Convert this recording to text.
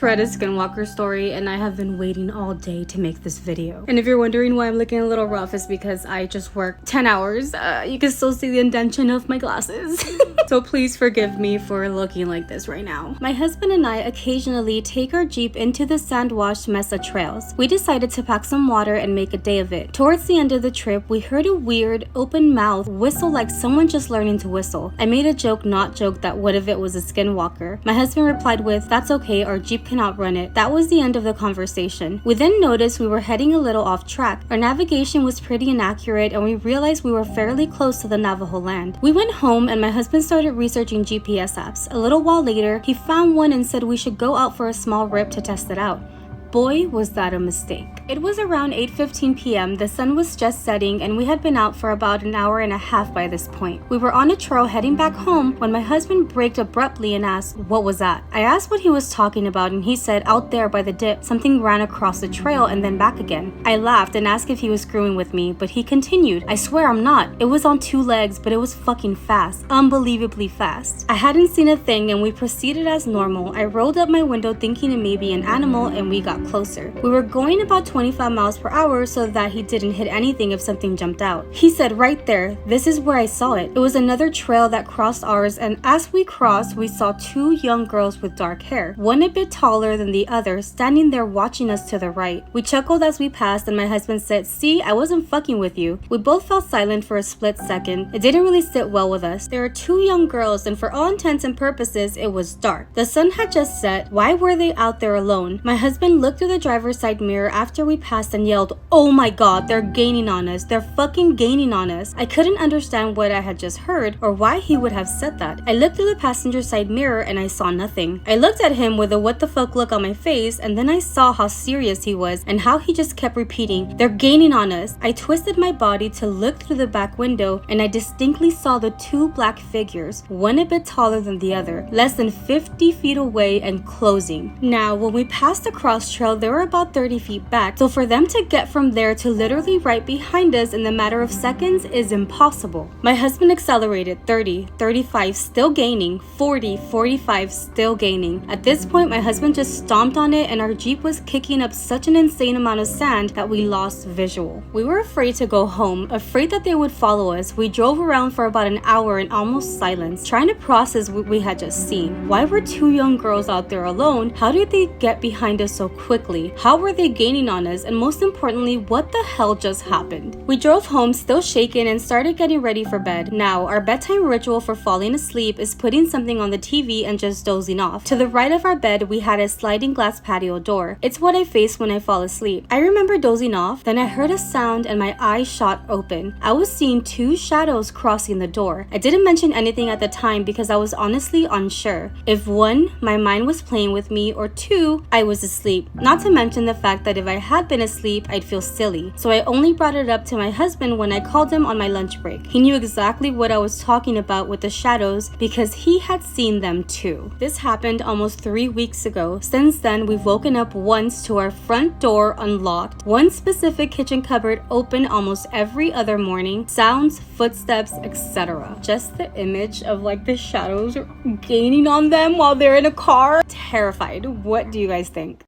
Read a Skinwalker story and I have been waiting all day to make this video. And if you're wondering why I'm looking a little rough, it's because I just worked 10 hours. You can still see the indentation of my glasses. So please forgive me for looking like this right now. My husband and I occasionally take our Jeep into the sand-washed mesa trails. We decided to pack some water and make a day of it. Towards the end of the trip, we heard a weird, open mouth whistle like someone just learning to whistle. I made a joke, not joke, that what if it was a Skinwalker? My husband replied with, "That's okay, our Jeep can outrun it." That was the end of the conversation. We then noticed we were heading a little off track. Our navigation was pretty inaccurate and we realized we were fairly close to the Navajo land. We went home and my husband started researching GPS apps. A little while later, he found one and said we should go out for a small rip to test it out. Boy, was that a mistake. It was around 8:15 p.m. The sun was just setting and we had been out for about an hour and a half by this point. We were on a trail heading back home when my husband braked abruptly and asked, "What was that?" I asked what he was talking about and he said, "Out there by the dip, something ran across the trail and then back again." I laughed and asked if he was screwing with me, but he continued, "I swear I'm not. It was on two legs, but it was fucking fast. Unbelievably fast." I hadn't seen a thing and we proceeded as normal. I rolled up my window thinking it may be an animal and we got closer. We were going about 25 miles per hour so that he didn't hit anything if something jumped out. He said, "Right there, this is where I saw it." It was another trail that crossed ours, and as we crossed, we saw two young girls with dark hair, one a bit taller than the other, standing there watching us to the right. We chuckled as we passed and my husband said, "See, I wasn't fucking with you." We both fell silent for a split second. It didn't really sit well with us. There were two young girls and for all intents and purposes, it was dark. The sun had just set. Why were they out there alone? My husband looked through the driver's side mirror after we passed and yelled, "Oh my god, they're gaining on us. They're fucking gaining on us." I couldn't understand what I had just heard or why he would have said that. I looked through the passenger side mirror and I saw nothing. I looked at him with a what the fuck look on my face and then I saw how serious he was and how he just kept repeating, "They're gaining on us." I twisted my body to look through the back window and I distinctly saw the two black figures, one a bit taller than the other, less than 50 feet away and closing. Now, when we passed the cross trail, they were about 30 feet back, so for them to get from there to literally right behind us in the matter of seconds is impossible. My husband accelerated 30, 35, still gaining, 40, 45, still gaining. At this point, my husband just stomped on it and our Jeep was kicking up such an insane amount of sand that we lost visual. We were afraid to go home, afraid that they would follow us. We drove around for about an hour in almost silence, trying to process what we had just seen. Why were two young girls out there alone? How did they get behind us so quickly? How were they gaining on us? And most importantly, what the hell just happened? We drove home still shaken and started getting ready for bed. Now, our bedtime ritual for falling asleep is putting something on the TV and just dozing off. To the right of our bed, we had a sliding glass patio door. It's what I face when I fall asleep. I remember dozing off, then I heard a sound and my eyes shot open. I was seeing two shadows crossing the door. I didn't mention anything at the time because I was honestly unsure. If one, my mind was playing with me, or two, I was asleep. Not to mention the fact that if I had been asleep, I'd feel silly. So I only brought it up to my husband when I called him on my lunch break. He knew exactly what I was talking about with the shadows because he had seen them too. This happened almost 3 weeks ago. Since then, we've woken up once to our front door unlocked, one specific kitchen cupboard open almost every other morning, sounds, footsteps, etc. Just the image of like the shadows gaining on them while they're in a car. Terrified. What do you guys think?